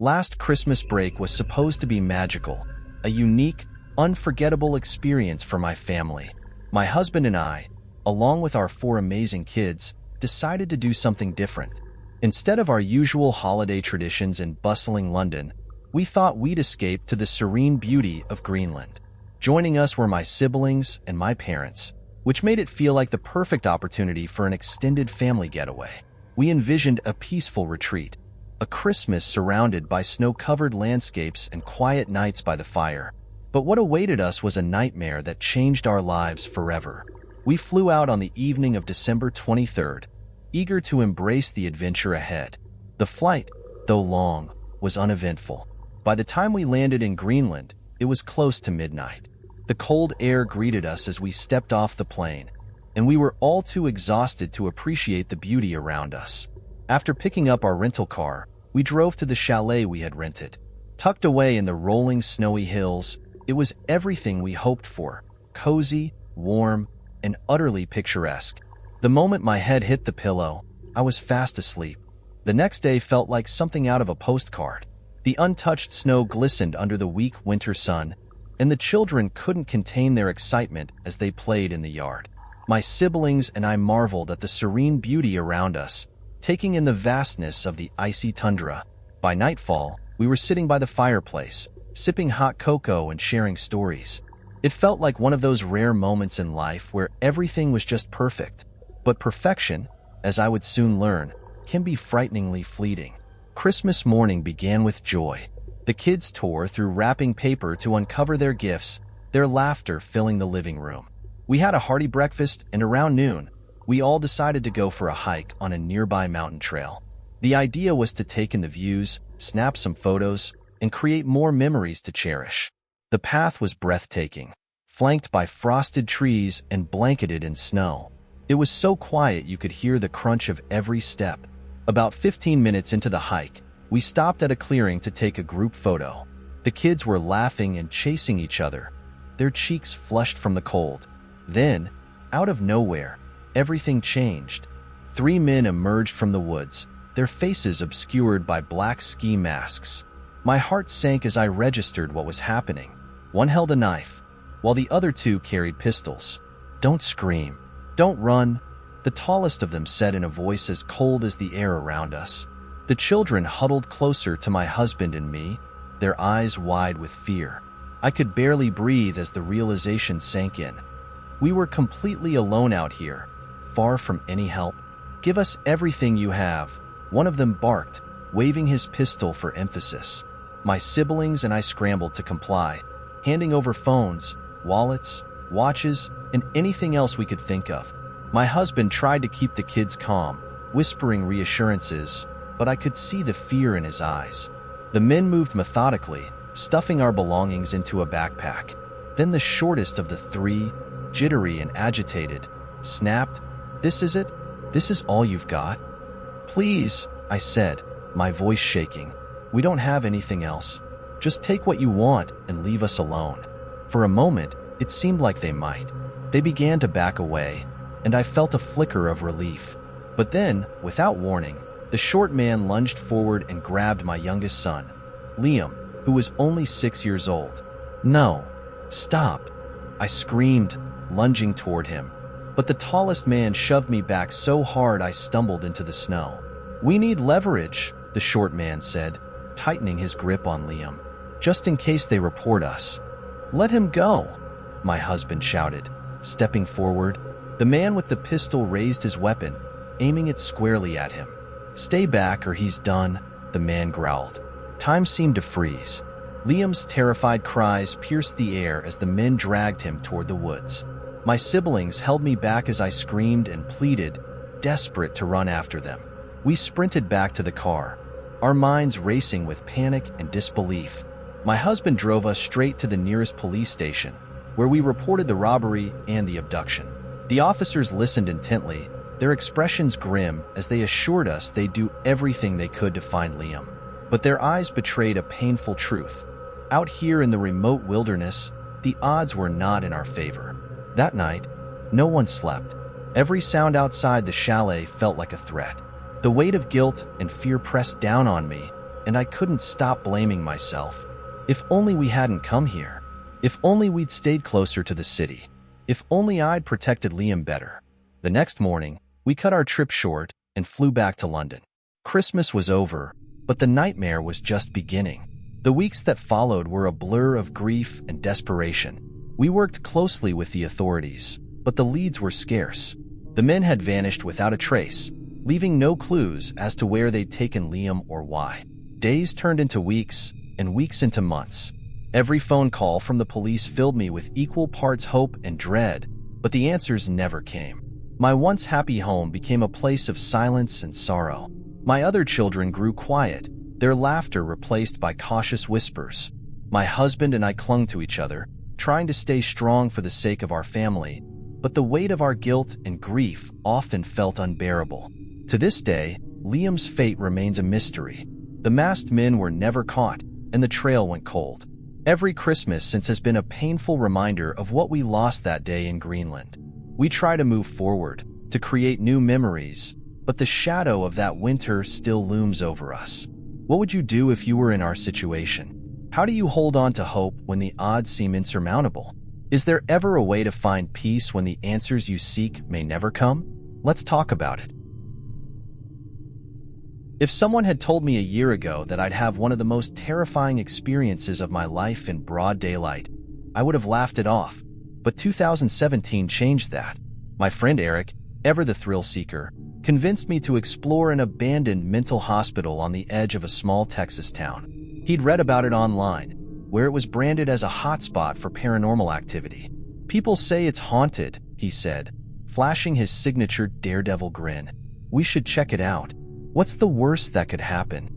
Last Christmas break was supposed to be magical, a unique, unforgettable experience for my family. My husband and I, along with our four amazing kids, decided to do something different. Instead of our usual holiday traditions in bustling London, we thought we'd escape to the serene beauty of Greenland. Joining us were my siblings and my parents, which made it feel like the perfect opportunity for an extended family getaway. We envisioned a peaceful retreat, a Christmas surrounded by snow-covered landscapes and quiet nights by the fire. But what awaited us was a nightmare that changed our lives forever. We flew out on the evening of December 23rd, eager to embrace the adventure ahead. The flight, though long, was uneventful. By the time we landed in Greenland, it was close to midnight. The cold air greeted us as we stepped off the plane, and we were all too exhausted to appreciate the beauty around us. After picking up our rental car, we drove to the chalet we had rented. Tucked away in the rolling snowy hills, it was everything we hoped for: cozy, warm, and utterly picturesque. The moment my head hit the pillow, I was fast asleep. The next day felt like something out of a postcard. The untouched snow glistened under the weak winter sun, and the children couldn't contain their excitement as they played in the yard. My siblings and I marveled at the serene beauty around us, taking in the vastness of the icy tundra. By nightfall, we were sitting by the fireplace, sipping hot cocoa and sharing stories. It felt like one of those rare moments in life where everything was just perfect. But perfection, as I would soon learn, can be frighteningly fleeting. Christmas morning began with joy. The kids tore through wrapping paper to uncover their gifts, their laughter filling the living room. We had a hearty breakfast, and around noon, we all decided to go for a hike on a nearby mountain trail. The idea was to take in the views, snap some photos, and create more memories to cherish. The path was breathtaking, flanked by frosted trees and blanketed in snow. It was so quiet you could hear the crunch of every step. About 15 minutes into the hike, we stopped at a clearing to take a group photo. The kids were laughing and chasing each other, their cheeks flushed from the cold. Then, out of nowhere, everything changed. 3 men emerged from the woods, their faces obscured by black ski masks. My heart sank as I registered what was happening. One held a knife, while the other 2 carried pistols. "Don't scream. Don't run," the tallest of them said in a voice as cold as the air around us. The children huddled closer to my husband and me, their eyes wide with fear. I could barely breathe as the realization sank in. We were completely alone out here, far from any help. "Give us everything you have," one of them barked, waving his pistol for emphasis. My siblings and I scrambled to comply, handing over phones, wallets, watches, and anything else we could think of. My husband tried to keep the kids calm, whispering reassurances, but I could see the fear in his eyes. The men moved methodically, stuffing our belongings into a backpack. Then the shortest of the 3, jittery and agitated, snapped, "This is it? This is all you've got?" "Please," I said, my voice shaking. "We don't have anything else. Just take what you want and leave us alone." For a moment, it seemed like they might. They began to back away, and I felt a flicker of relief. But then, without warning, the short man lunged forward and grabbed my youngest son, Liam, who was only 6 years old. "No, stop," I screamed, lunging toward him. But the tallest man shoved me back so hard I stumbled into the snow. "We need leverage," the short man said, tightening his grip on Liam, "just in case they report us." "Let him go," my husband shouted, stepping forward. The man with the pistol raised his weapon, aiming it squarely at him. "Stay back or he's done," the man growled. Time seemed to freeze. Liam's terrified cries pierced the air as the men dragged him toward the woods. My siblings held me back as I screamed and pleaded, desperate to run after them. We sprinted back to the car, our minds racing with panic and disbelief. My husband drove us straight to the nearest police station, where we reported the robbery and the abduction. The officers listened intently, their expressions grim as they assured us they'd do everything they could to find Liam. But their eyes betrayed a painful truth. Out here in the remote wilderness, the odds were not in our favor. That night, no one slept. Every sound outside the chalet felt like a threat. The weight of guilt and fear pressed down on me, and I couldn't stop blaming myself. If only we hadn't come here. If only we'd stayed closer to the city. If only I'd protected Liam better. The next morning, we cut our trip short and flew back to London. Christmas was over, but the nightmare was just beginning. The weeks that followed were a blur of grief and desperation. We worked closely with the authorities, but the leads were scarce. The men had vanished without a trace, leaving no clues as to where they'd taken Liam or why. Days turned into weeks, and weeks into months. Every phone call from the police filled me with equal parts hope and dread, but the answers never came. My once happy home became a place of silence and sorrow. My other children grew quiet, their laughter replaced by cautious whispers. My husband and I clung to each other, trying to stay strong for the sake of our family, but the weight of our guilt and grief often felt unbearable. To this day, Liam's fate remains a mystery. The masked men were never caught, and the trail went cold. Every Christmas since has been a painful reminder of what we lost that day in Greenland. We try to move forward, to create new memories, but the shadow of that winter still looms over us. What would you do if you were in our situation? How do you hold on to hope when the odds seem insurmountable? Is there ever a way to find peace when the answers you seek may never come? Let's talk about it. If someone had told me a year ago that I'd have one of the most terrifying experiences of my life in broad daylight, I would have laughed it off. But 2017 changed that. My friend Eric, ever the thrill seeker, convinced me to explore an abandoned mental hospital on the edge of a small Texas town. He'd read about it online, where it was branded as a hotspot for paranormal activity. People say it's haunted, he said, flashing his signature daredevil grin. We should check it out. What's the worst that could happen?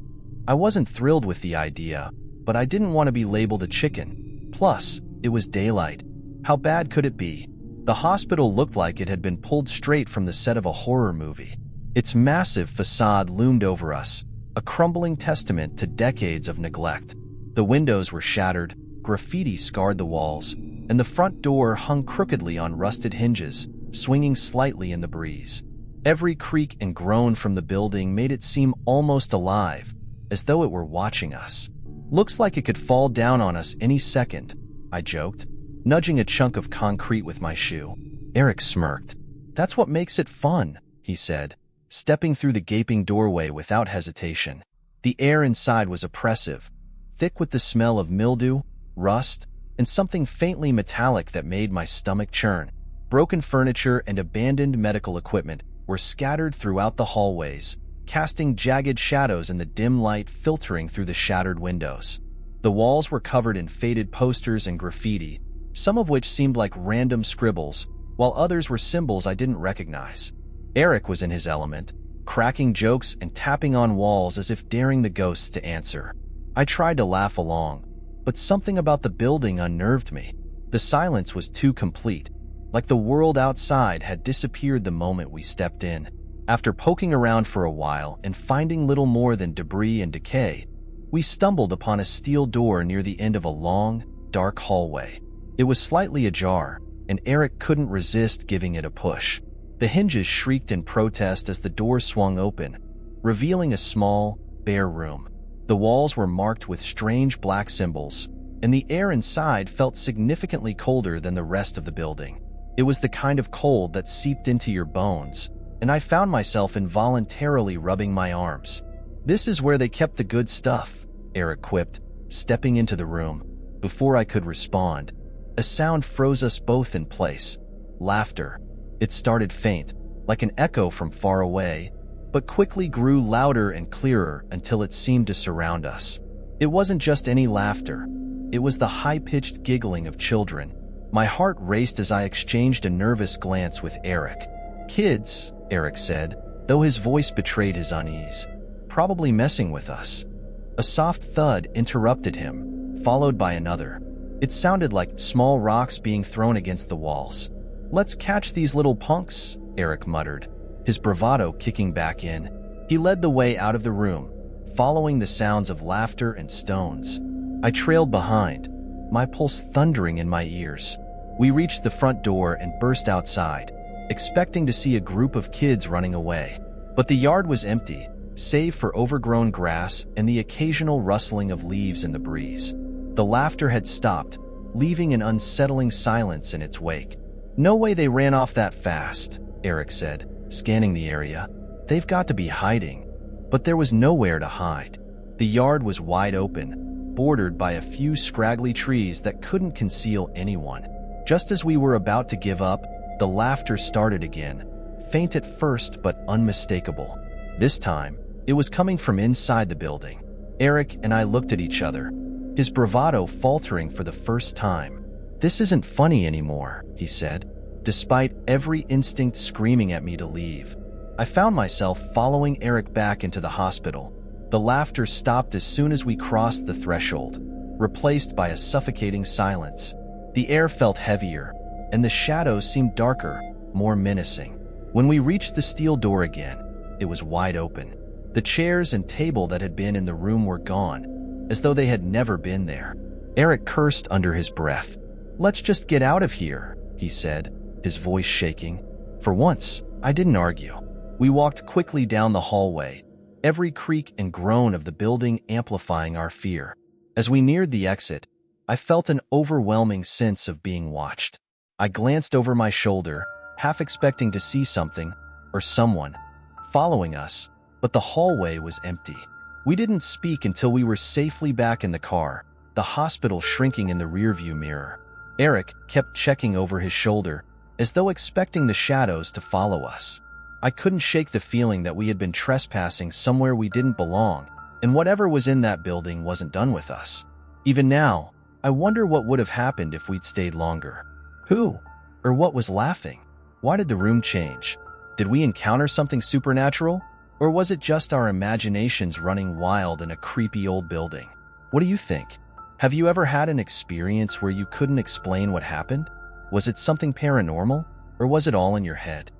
I wasn't thrilled with the idea, but I didn't want to be labeled a chicken. Plus, it was daylight. How bad could it be? The hospital looked like it had been pulled straight from the set of a horror movie. Its massive facade loomed over us, a crumbling testament to decades of neglect. The windows were shattered, graffiti scarred the walls, and the front door hung crookedly on rusted hinges, swinging slightly in the breeze. Every creak and groan from the building made it seem almost alive, as though it were watching us. Looks like it could fall down on us any second, I joked, nudging a chunk of concrete with my shoe. Eric smirked. That's what makes it fun, he said, stepping through the gaping doorway without hesitation. The air inside was oppressive, thick with the smell of mildew, rust, and something faintly metallic that made my stomach churn. Broken furniture and abandoned medical equipment were scattered throughout the hallways, casting jagged shadows in the dim light filtering through the shattered windows. The walls were covered in faded posters and graffiti, some of which seemed like random scribbles, while others were symbols I didn't recognize. Eric was in his element, cracking jokes and tapping on walls as if daring the ghosts to answer. I tried to laugh along, but something about the building unnerved me. The silence was too complete, like the world outside had disappeared the moment we stepped in. After poking around for a while and finding little more than debris and decay, we stumbled upon a steel door near the end of a long, dark hallway. It was slightly ajar, and Eric couldn't resist giving it a push. The hinges shrieked in protest as the door swung open, revealing a small, bare room. The walls were marked with strange black symbols, and the air inside felt significantly colder than the rest of the building. It was the kind of cold that seeped into your bones, and I found myself involuntarily rubbing my arms. This is where they kept the good stuff, Eric quipped, stepping into the room. Before I could respond, a sound froze us both in place. Laughter. It started faint, like an echo from far away, but quickly grew louder and clearer until it seemed to surround us. It wasn't just any laughter. It was the high-pitched giggling of children. My heart raced as I exchanged a nervous glance with Eric. Kids, Eric said, though his voice betrayed his unease. Probably messing with us. A soft thud interrupted him, followed by another. It sounded like small rocks being thrown against the walls. Let's catch these little punks, Eric muttered, his bravado kicking back in. He led the way out of the room, following the sounds of laughter and stones. I trailed behind, my pulse thundering in my ears. We reached the front door and burst outside, expecting to see a group of kids running away. But the yard was empty, save for overgrown grass and the occasional rustling of leaves in the breeze. The laughter had stopped, leaving an unsettling silence in its wake. "No way they ran off that fast," Eric said, scanning the area. "They've got to be hiding." But there was nowhere to hide. The yard was wide open, bordered by a few scraggly trees that couldn't conceal anyone. Just as we were about to give up, the laughter started again, faint at first but unmistakable. This time, it was coming from inside the building. Eric and I looked at each other, his bravado faltering for the first time. "This isn't funny anymore," he said, despite every instinct screaming at me to leave. I found myself following Eric back into the hospital. The laughter stopped as soon as we crossed the threshold, replaced by a suffocating silence. The air felt heavier, and the shadows seemed darker, more menacing. When we reached the steel door again, it was wide open. The chairs and table that had been in the room were gone, as though they had never been there. Eric cursed under his breath. "Let's just get out of here," he said, his voice shaking. For once, I didn't argue. We walked quickly down the hallway, every creak and groan of the building amplifying our fear. As we neared the exit, I felt an overwhelming sense of being watched. I glanced over my shoulder, half expecting to see something, or someone, following us, but the hallway was empty. We didn't speak until we were safely back in the car, the hospital shrinking in the rearview mirror. Eric kept checking over his shoulder, as though expecting the shadows to follow us. I couldn't shake the feeling that we had been trespassing somewhere we didn't belong, and whatever was in that building wasn't done with us. Even now, I wonder what would have happened if we'd stayed longer. Who or what was laughing? Why did the room change? Did we encounter something supernatural? Or was it just our imaginations running wild in a creepy old building? What do you think? Have you ever had an experience where you couldn't explain what happened? Was it something paranormal, or was it all in your head?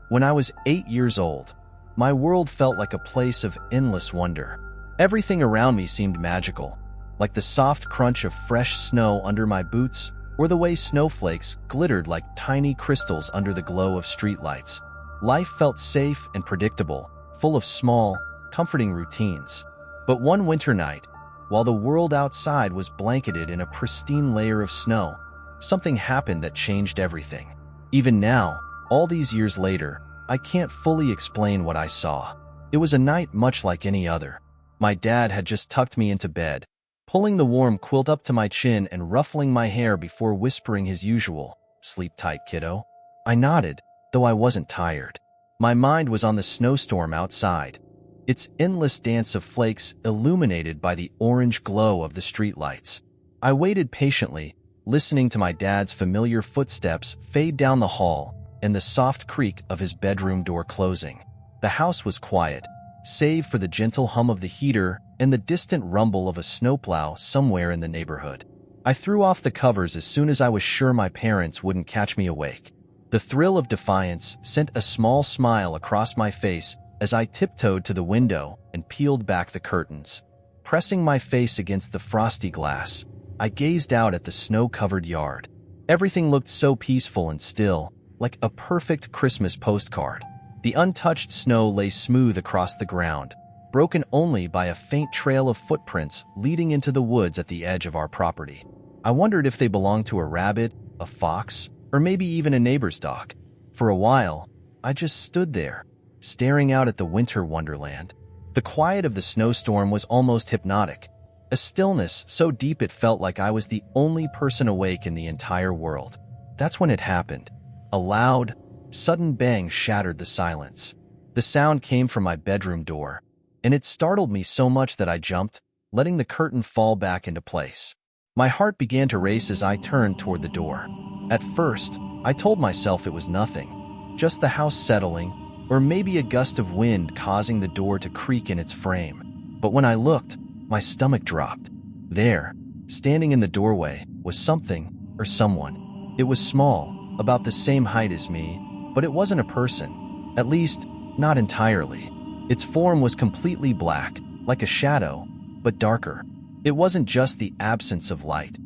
When I was 8 years old, my world felt like a place of endless wonder. Everything around me seemed magical, like the soft crunch of fresh snow under my boots, or the way snowflakes glittered like tiny crystals under the glow of streetlights. Life felt safe and predictable, full of small, comforting routines. But one winter night, while the world outside was blanketed in a pristine layer of snow, something happened that changed everything. Even now, all these years later, I can't fully explain what I saw. It was a night much like any other. My dad had just tucked me into bed, pulling the warm quilt up to my chin and ruffling my hair before whispering his usual, "Sleep tight, kiddo." I nodded, though I wasn't tired. My mind was on the snowstorm outside, its endless dance of flakes illuminated by the orange glow of the streetlights. I waited patiently, listening to my dad's familiar footsteps fade down the hall and the soft creak of his bedroom door closing. The house was quiet, save for the gentle hum of the heater and the distant rumble of a snowplow somewhere in the neighborhood. I threw off the covers as soon as I was sure my parents wouldn't catch me awake. The thrill of defiance sent a small smile across my face as I tiptoed to the window and peeled back the curtains. Pressing my face against the frosty glass, I gazed out at the snow-covered yard. Everything looked so peaceful and still, like a perfect Christmas postcard. The untouched snow lay smooth across the ground, broken only by a faint trail of footprints leading into the woods at the edge of our property. I wondered if they belonged to a rabbit, a fox, or maybe even a neighbor's dog. For a while, I just stood there, staring out at the winter wonderland. The quiet of the snowstorm was almost hypnotic, a stillness so deep it felt like I was the only person awake in the entire world. That's when it happened. A loud, sudden bang shattered the silence. The sound came from my bedroom door, and it startled me so much that I jumped, letting the curtain fall back into place. My heart began to race as I turned toward the door. At first, I told myself it was nothing, just the house settling, or maybe a gust of wind causing the door to creak in its frame. But when I looked, my stomach dropped. There, standing in the doorway, was something, or someone. It was small, about the same height as me, but it wasn't a person. At least, not entirely. Its form was completely black, like a shadow, but darker. It wasn't just the absence of light.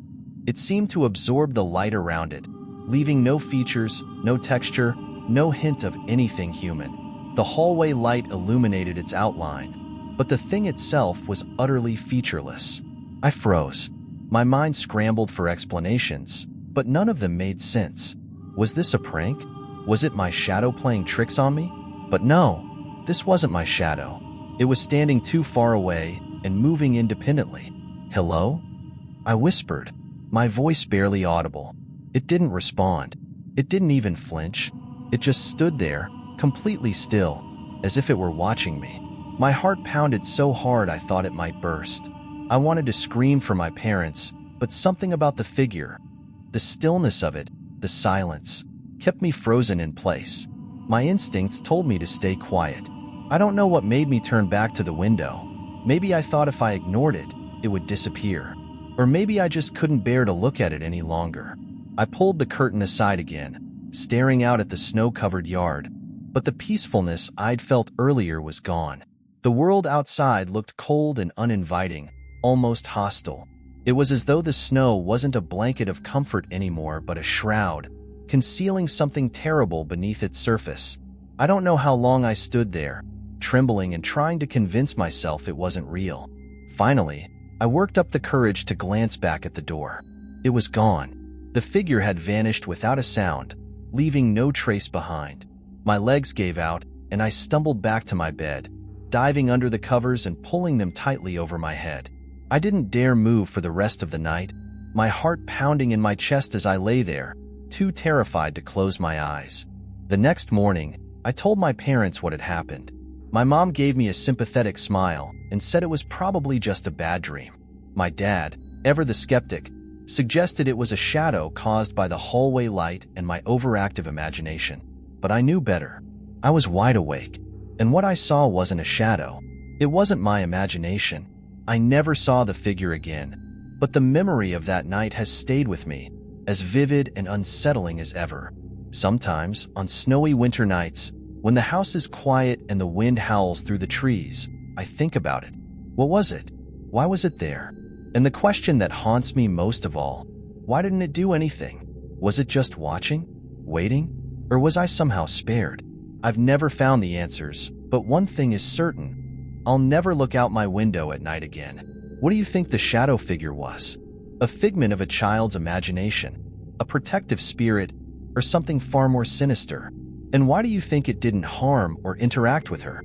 It seemed to absorb the light around it, leaving no features, no texture, no hint of anything human. The hallway light illuminated its outline, but the thing itself was utterly featureless. I froze. My mind scrambled for explanations, but none of them made sense. Was this a prank? Was it my shadow playing tricks on me? But no, this wasn't my shadow. It was standing too far away and moving independently. "Hello?" I whispered, my voice barely audible. It didn't respond. It didn't even flinch. It just stood there, completely still, as if it were watching me. My heart pounded so hard I thought it might burst. I wanted to scream for my parents, but something about the figure, the stillness of it, the silence, kept me frozen in place. My instincts told me to stay quiet. I don't know what made me turn back to the window. Maybe I thought if I ignored it, it would disappear. Or maybe I just couldn't bear to look at it any longer. I pulled the curtain aside again, staring out at the snow-covered yard, but the peacefulness I'd felt earlier was gone. The world outside looked cold and uninviting, almost hostile. It was as though the snow wasn't a blanket of comfort anymore, but a shroud, concealing something terrible beneath its surface. I don't know how long I stood there, trembling and trying to convince myself it wasn't real. Finally, I worked up the courage to glance back at the door. It was gone. The figure had vanished without a sound, leaving no trace behind. My legs gave out, and I stumbled back to my bed, diving under the covers and pulling them tightly over my head. I didn't dare move for the rest of the night, my heart pounding in my chest as I lay there, too terrified to close my eyes. The next morning, I told my parents what had happened. My mom gave me a sympathetic smile and said it was probably just a bad dream. My dad, ever the skeptic, suggested it was a shadow caused by the hallway light and my overactive imagination. But I knew better. I was wide awake, and what I saw wasn't a shadow. It wasn't my imagination. I never saw the figure again, but the memory of that night has stayed with me, as vivid and unsettling as ever. Sometimes, on snowy winter nights, when the house is quiet and the wind howls through the trees, I think about it. What was it? Why was it there? And the question that haunts me most of all, why didn't it do anything? Was it just watching? Waiting? Or was I somehow spared? I've never found the answers, but one thing is certain. I'll never look out my window at night again. What do you think the shadow figure was? A figment of a child's imagination? A protective spirit? Or something far more sinister? And why do you think it didn't harm or interact with her?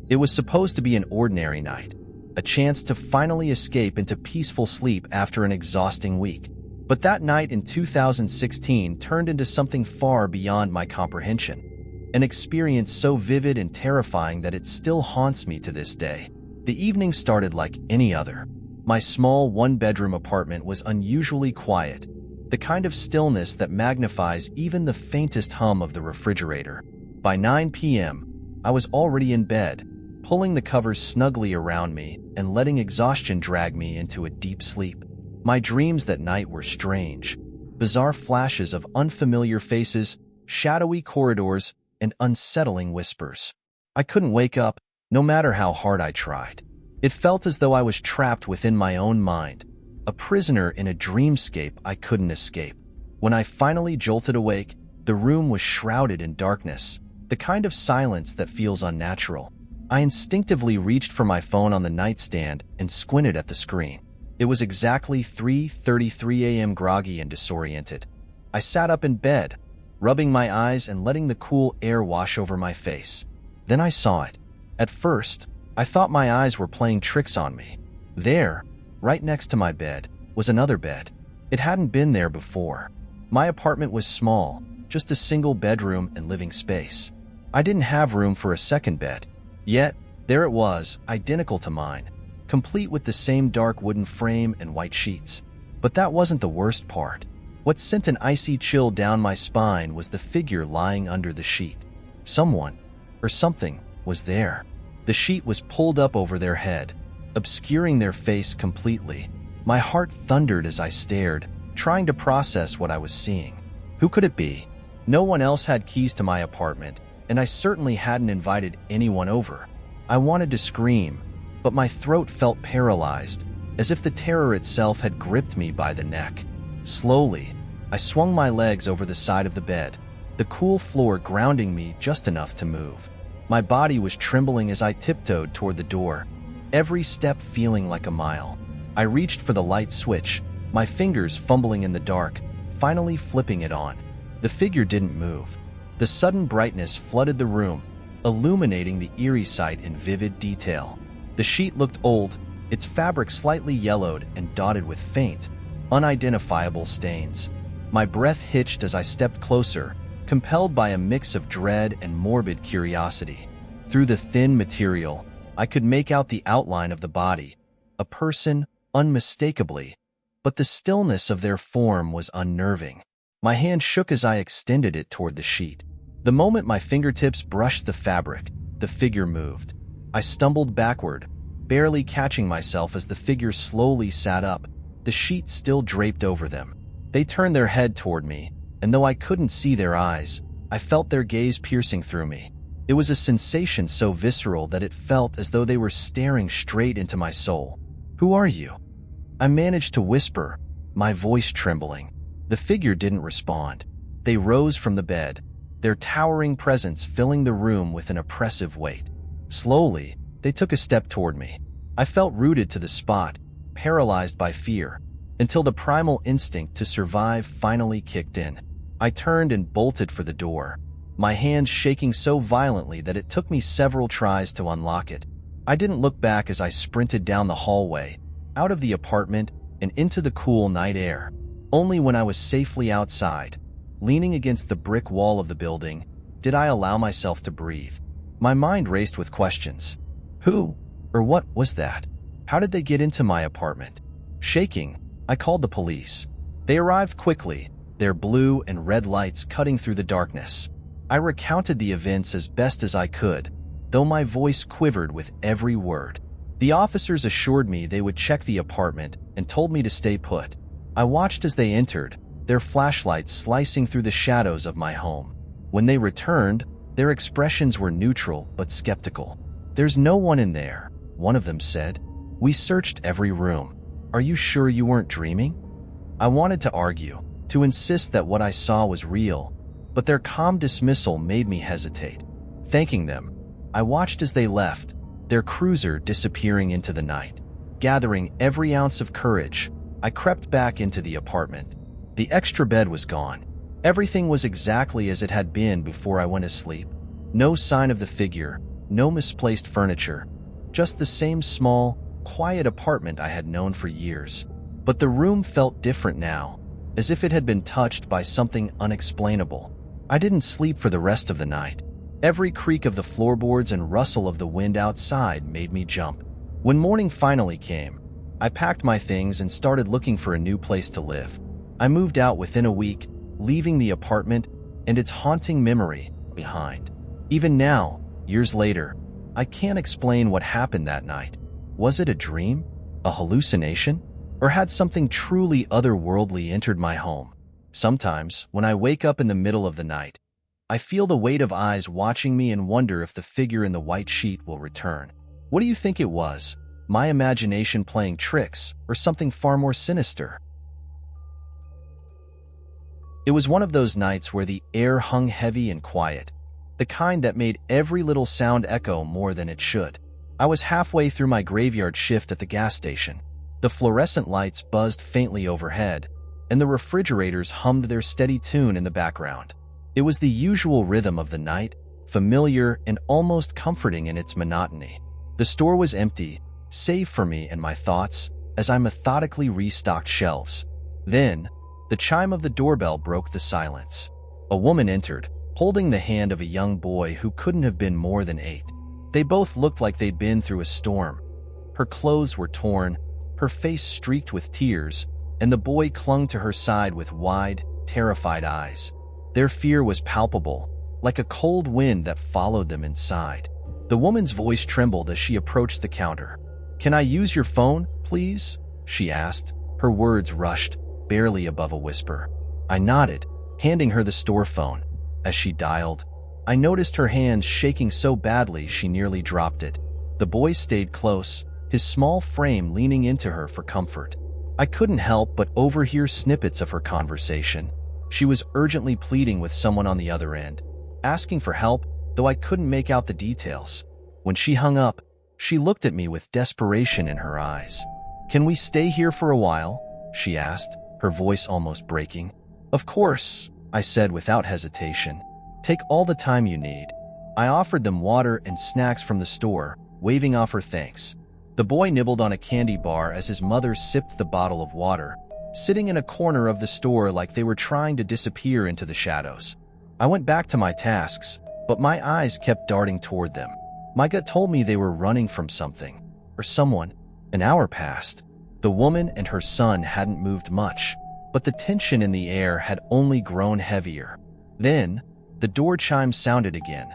It was supposed to be an ordinary night, a chance to finally escape into peaceful sleep after an exhausting week. But that night in 2016 turned into something far beyond my comprehension, an experience so vivid and terrifying that it still haunts me to this day. The evening started like any other. My small one-bedroom apartment was unusually quiet, the kind of stillness that magnifies even the faintest hum of the refrigerator. By 9 p.m., I was already in bed, pulling the covers snugly around me and letting exhaustion drag me into a deep sleep. My dreams that night were strange, bizarre flashes of unfamiliar faces, shadowy corridors, and unsettling whispers. I couldn't wake up, no matter how hard I tried. It felt as though I was trapped within my own mind, a prisoner in a dreamscape I couldn't escape. When I finally jolted awake, the room was shrouded in darkness, the kind of silence that feels unnatural. I instinctively reached for my phone on the nightstand and squinted at the screen. It was exactly 3:33 a.m. groggy and disoriented. I sat up in bed, rubbing my eyes and letting the cool air wash over my face. Then I saw it. At first, I thought my eyes were playing tricks on me. There, right next to my bed, was another bed. It hadn't been there before. My apartment was small, just a single bedroom and living space. I didn't have room for a second bed. Yet, there it was, identical to mine, complete with the same dark wooden frame and white sheets. But that wasn't the worst part. What sent an icy chill down my spine was the figure lying under the sheet. Someone, or something, was there. The sheet was pulled up over their head, obscuring their face completely. My heart thundered as I stared, trying to process what I was seeing. Who could it be? No one else had keys to my apartment, and I certainly hadn't invited anyone over. I wanted to scream, but my throat felt paralyzed, as if the terror itself had gripped me by the neck. Slowly, I swung my legs over the side of the bed, the cool floor grounding me just enough to move. My body was trembling as I tiptoed toward the door, every step feeling like a mile. I reached for the light switch, my fingers fumbling in the dark, finally flipping it on. The figure didn't move. The sudden brightness flooded the room, illuminating the eerie sight in vivid detail. The sheet looked old, its fabric slightly yellowed and dotted with faint, unidentifiable stains. My breath hitched as I stepped closer, compelled by a mix of dread and morbid curiosity. Through the thin material, I could make out the outline of the body, a person, unmistakably, but the stillness of their form was unnerving. My hand shook as I extended it toward the sheet. The moment my fingertips brushed the fabric, the figure moved. I stumbled backward, barely catching myself as the figure slowly sat up, the sheet still draped over them. They turned their head toward me, and though I couldn't see their eyes, I felt their gaze piercing through me. It was a sensation so visceral that it felt as though they were staring straight into my soul. "Who are you?" I managed to whisper, my voice trembling. The figure didn't respond. They rose from the bed, their towering presence filling the room with an oppressive weight. Slowly, they took a step toward me. I felt rooted to the spot, paralyzed by fear, until the primal instinct to survive finally kicked in. I turned and bolted for the door, my hands shaking so violently that it took me several tries to unlock it. I didn't look back as I sprinted down the hallway, out of the apartment and into the cool night air. Only when I was safely outside, leaning against the brick wall of the building, did I allow myself to breathe. My mind raced with questions. Who or what was that? How did they get into my apartment? Shaking, I called the police. They arrived quickly, their blue and red lights cutting through the darkness. I recounted the events as best as I could, though my voice quivered with every word. The officers assured me they would check the apartment and told me to stay put. I watched as they entered, their flashlights slicing through the shadows of my home. When they returned, their expressions were neutral but skeptical. "There's no one in there," one of them said. "We searched every room. Are you sure you weren't dreaming?" I wanted to argue, to insist that what I saw was real, but their calm dismissal made me hesitate. Thanking them, I watched as they left, their cruiser disappearing into the night. Gathering every ounce of courage, I crept back into the apartment. The extra bed was gone. Everything was exactly as it had been before I went to sleep. No sign of the figure, no misplaced furniture, just the same small, quiet apartment I had known for years. But the room felt different now, as if it had been touched by something unexplainable. I didn't sleep for the rest of the night. Every creak of the floorboards and rustle of the wind outside made me jump. When morning finally came, I packed my things and started looking for a new place to live. I moved out within a week, leaving the apartment and its haunting memory behind. Even now, years later, I can't explain what happened that night. Was it a dream? A hallucination? Or had something truly otherworldly entered my home? Sometimes, when I wake up in the middle of the night, I feel the weight of eyes watching me and wonder if the figure in the white sheet will return. What do you think it was? My imagination playing tricks, or something far more sinister? It was one of those nights where the air hung heavy and quiet, the kind that made every little sound echo more than it should. I was halfway through my graveyard shift at the gas station. The fluorescent lights buzzed faintly overhead, and the refrigerators hummed their steady tune in the background. It was the usual rhythm of the night, familiar and almost comforting in its monotony. The store was empty, save for me and my thoughts, as I methodically restocked shelves. Then, the chime of the doorbell broke the silence. A woman entered, holding the hand of a young boy who couldn't have been more than 8. They both looked like they'd been through a storm. Her clothes were torn, her face streaked with tears, and the boy clung to her side with wide, terrified eyes. Their fear was palpable, like a cold wind that followed them inside. The woman's voice trembled as she approached the counter. "Can I use your phone, please?" she asked. Her words rushed, barely above a whisper. I nodded, handing her the store phone. As she dialed, I noticed her hands shaking so badly she nearly dropped it. The boy stayed close, his small frame leaning into her for comfort. I couldn't help but overhear snippets of her conversation. She was urgently pleading with someone on the other end, asking for help, though I couldn't make out the details. When she hung up, she looked at me with desperation in her eyes. "Can we stay here for a while?" she asked, her voice almost breaking. "Of course," I said without hesitation. "Take all the time you need." I offered them water and snacks from the store, waving off her thanks. The boy nibbled on a candy bar as his mother sipped the bottle of water, sitting in a corner of the store like they were trying to disappear into the shadows. I went back to my tasks, but my eyes kept darting toward them. My gut told me they were running from something, or someone. An hour passed. The woman and her son hadn't moved much, but the tension in the air had only grown heavier. Then, the door chime sounded again,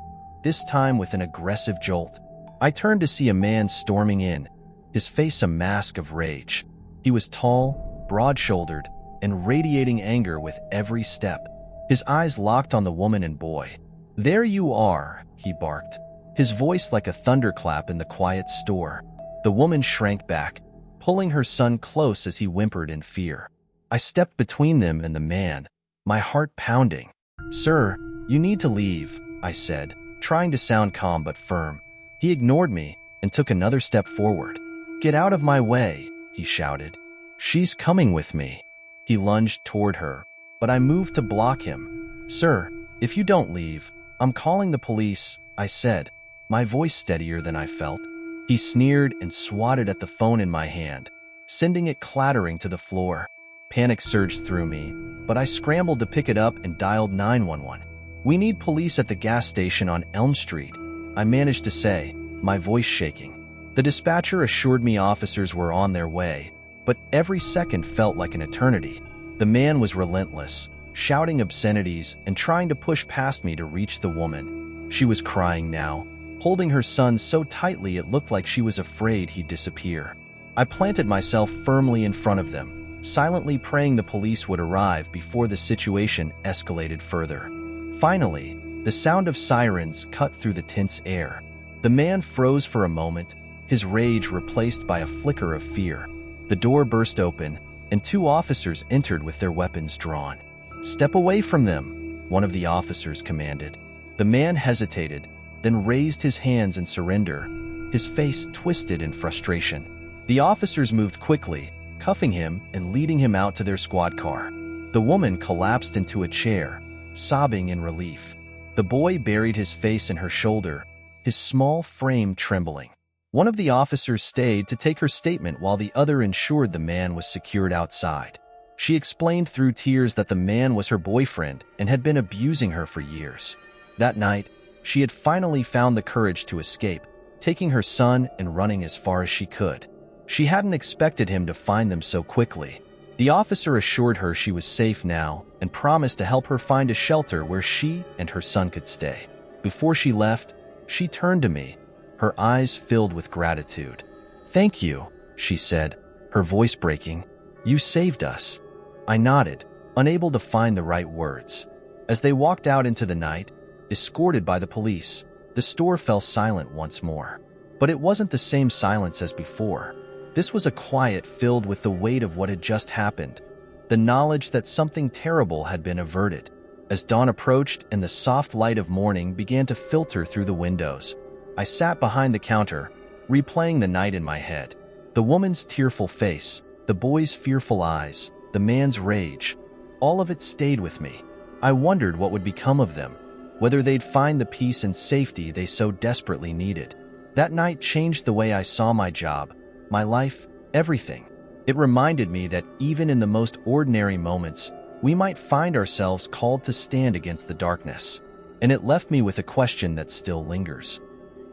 this time with an aggressive jolt. I turned to see a man storming in, his face a mask of rage. He was tall, broad-shouldered, and radiating anger with every step. His eyes locked on the woman and boy. "There you are," he barked, his voice like a thunderclap in the quiet store. The woman shrank back, pulling her son close as he whimpered in fear. I stepped between them and the man, my heart pounding. "Sir, you need to leave," I said, trying to sound calm but firm. He ignored me and took another step forward. "Get out of my way," he shouted. "She's coming with me." He lunged toward her, but I moved to block him. "Sir, if you don't leave, I'm calling the police," I said, my voice steadier than I felt. He sneered and swatted at the phone in my hand, sending it clattering to the floor. Panic surged through me, but I scrambled to pick it up and dialed 911. "We need police at the gas station on Elm Street," I managed to say, my voice shaking. The dispatcher assured me officers were on their way, but every second felt like an eternity. The man was relentless, shouting obscenities and trying to push past me to reach the woman. She was crying now, holding her son so tightly it looked like she was afraid he'd disappear. I planted myself firmly in front of them, silently praying the police would arrive before the situation escalated further. Finally, the sound of sirens cut through the tense air. The man froze for a moment, his rage replaced by a flicker of fear. The door burst open, and two officers entered with their weapons drawn. "Step away from them," one of the officers commanded. The man hesitated, then raised his hands in surrender, his face twisted in frustration. The officers moved quickly, cuffing him and leading him out to their squad car. The woman collapsed into a chair, sobbing in relief. The boy buried his face in her shoulder, his small frame trembling. One of the officers stayed to take her statement while the other ensured the man was secured outside. She explained through tears that the man was her boyfriend and had been abusing her for years. That night, she had finally found the courage to escape, taking her son and running as far as she could. She hadn't expected him to find them so quickly. The officer assured her she was safe now and promised to help her find a shelter where she and her son could stay. Before she left, she turned to me, her eyes filled with gratitude. "Thank you," she said, her voice breaking. "You saved us." I nodded, unable to find the right words. As they walked out into the night, escorted by the police, the store fell silent once more. But it wasn't the same silence as before. This was a quiet filled with the weight of what had just happened, the knowledge that something terrible had been averted. As dawn approached and the soft light of morning began to filter through the windows, I sat behind the counter, replaying the night in my head. The woman's tearful face, the boy's fearful eyes, the man's rage, all of it stayed with me. I wondered what would become of them, whether they'd find the peace and safety they so desperately needed. That night changed the way I saw my job, my life, everything. It reminded me that even in the most ordinary moments, we might find ourselves called to stand against the darkness. And it left me with a question that still lingers.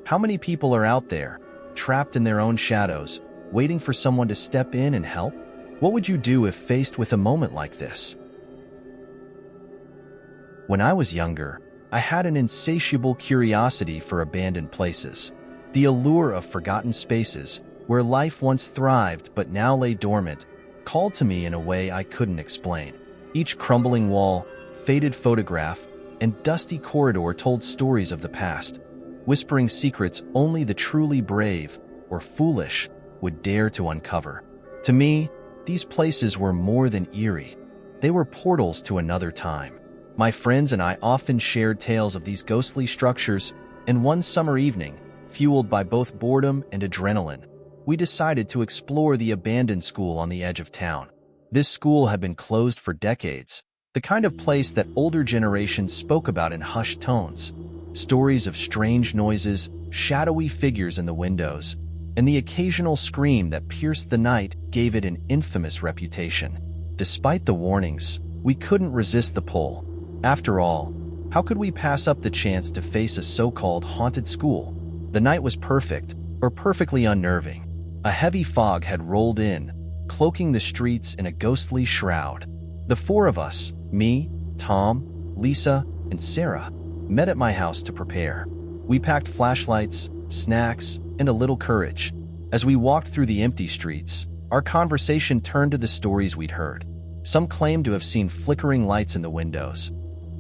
How many people are out there, trapped in their own shadows, waiting for someone to step in and help? What would you do if faced with a moment like this? When I was younger, I had an insatiable curiosity for abandoned places. The allure of forgotten spaces, where life once thrived but now lay dormant, called to me in a way I couldn't explain. Each crumbling wall, faded photograph, and dusty corridor told stories of the past, whispering secrets only the truly brave or foolish would dare to uncover. To me, these places were more than eerie. They were portals to another time. My friends and I often shared tales of these ghostly structures, and one summer evening, fueled by both boredom and adrenaline, we decided to explore the abandoned school on the edge of town. This school had been closed for decades, the kind of place that older generations spoke about in hushed tones. Stories of strange noises, shadowy figures in the windows, and the occasional scream that pierced the night gave it an infamous reputation. Despite the warnings, we couldn't resist the pull. After all, how could we pass up the chance to face a so-called haunted school? The night was perfect, or perfectly unnerving. A heavy fog had rolled in, cloaking the streets in a ghostly shroud. The four of us, me, Tom, Lisa, and Sarah, met at my house to prepare. We packed flashlights, snacks, and a little courage. As we walked through the empty streets, our conversation turned to the stories we'd heard. Some claimed to have seen flickering lights in the windows.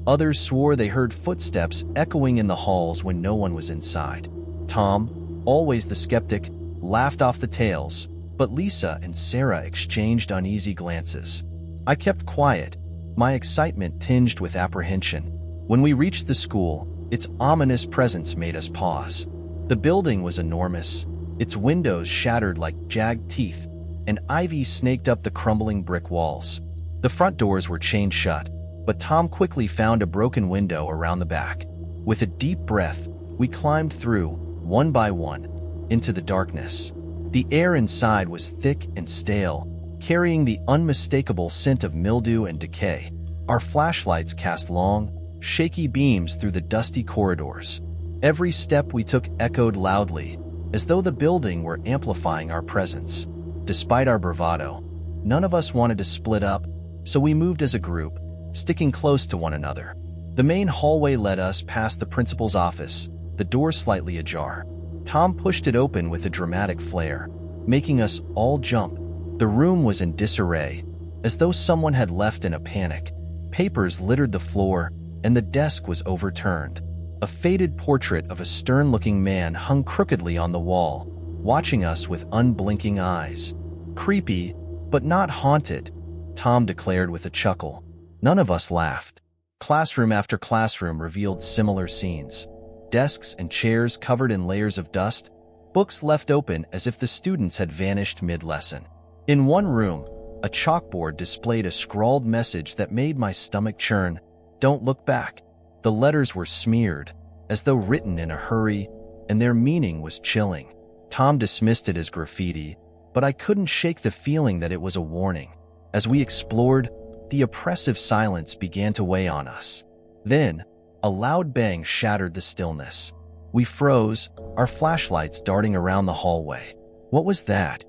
Others swore they heard footsteps echoing in the halls when no one was inside. Tom, always the skeptic, laughed off the tales, but Lisa and Sarah exchanged uneasy glances. I kept quiet, my excitement tinged with apprehension. When we reached the school, its ominous presence made us pause. The building was enormous, its windows shattered like jagged teeth, and ivy snaked up the crumbling brick walls. The front doors were chained shut, but Tom quickly found a broken window around the back. With a deep breath, we climbed through, one by one, into the darkness. The air inside was thick and stale, carrying the unmistakable scent of mildew and decay. Our flashlights cast long, shaky beams through the dusty corridors. Every step we took echoed loudly, as though the building were amplifying our presence. Despite our bravado, none of us wanted to split up, so we moved as a group, sticking close to one another. The main hallway led us past the principal's office, the door slightly ajar. Tom pushed it open with a dramatic flair, making us all jump. The room was in disarray, as though someone had left in a panic. Papers littered the floor, and the desk was overturned. A faded portrait of a stern-looking man hung crookedly on the wall, watching us with unblinking eyes. Creepy, but not haunted, Tom declared with a chuckle. None of us laughed. Classroom after classroom revealed similar scenes. Desks and chairs covered in layers of dust, books left open as if the students had vanished mid-lesson. In one room, a chalkboard displayed a scrawled message that made my stomach churn. "Don't look back." The letters were smeared, as though written in a hurry, and their meaning was chilling. Tom dismissed it as graffiti, but I couldn't shake the feeling that it was a warning. As we explored, the oppressive silence began to weigh on us. Then, a loud bang shattered the stillness. We froze, our flashlights darting around the hallway. "What was that?"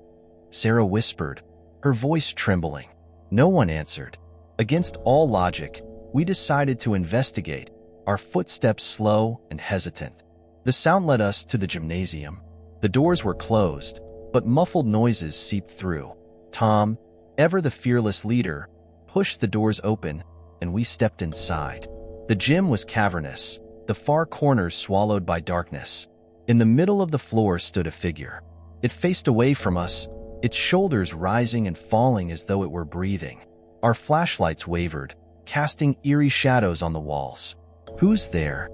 Sarah whispered, her voice trembling. No one answered. Against all logic, we decided to investigate, our footsteps slow and hesitant. The sound led us to the gymnasium. The doors were closed, but muffled noises seeped through. Tom, ever the fearless leader, pushed the doors open, and we stepped inside. The gym was cavernous, the far corners swallowed by darkness. In the middle of the floor stood a figure. It faced away from us, its shoulders rising and falling as though it were breathing. Our flashlights wavered, casting eerie shadows on the walls. "Who's there?"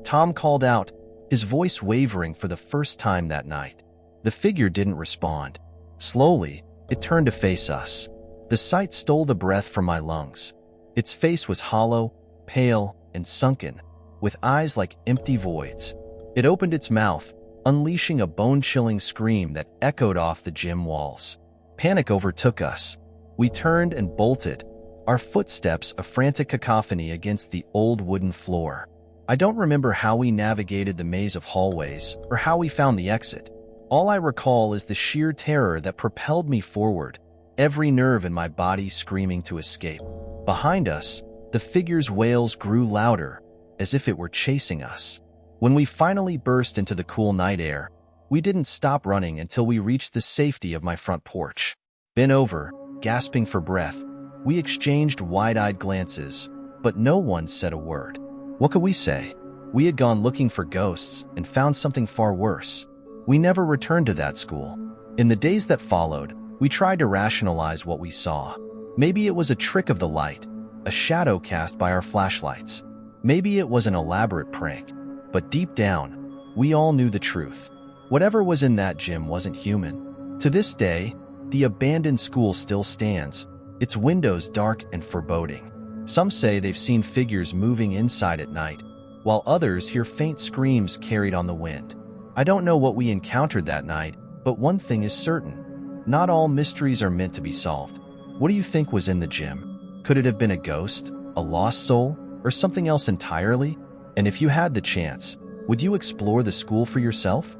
Tom called out, his voice wavering for the first time that night. The figure didn't respond. Slowly, it turned to face us. The sight stole the breath from my lungs. Its face was hollow, pale, and sunken, with eyes like empty voids. It opened its mouth, unleashing a bone-chilling scream that echoed off the gym walls. Panic overtook us. We turned and bolted, our footsteps a frantic cacophony against the old wooden floor. I don't remember how we navigated the maze of hallways or how we found the exit. All I recall is the sheer terror that propelled me forward, every nerve in my body screaming to escape. Behind us, the figure's wails grew louder, as if it were chasing us. When we finally burst into the cool night air, we didn't stop running until we reached the safety of my front porch. Bent over, gasping for breath, we exchanged wide-eyed glances, but no one said a word. What could we say? We had gone looking for ghosts and found something far worse. We never returned to that school. In the days that followed, we tried to rationalize what we saw. Maybe it was a trick of the light, a shadow cast by our flashlights. Maybe it was an elaborate prank. But deep down, we all knew the truth. Whatever was in that gym wasn't human. To this day, the abandoned school still stands, its windows dark and foreboding. Some say they've seen figures moving inside at night, while others hear faint screams carried on the wind. I don't know what we encountered that night, but one thing is certain. Not all mysteries are meant to be solved. What do you think was in the gym? Could it have been a ghost, a lost soul, or something else entirely? And if you had the chance, would you explore the school for yourself?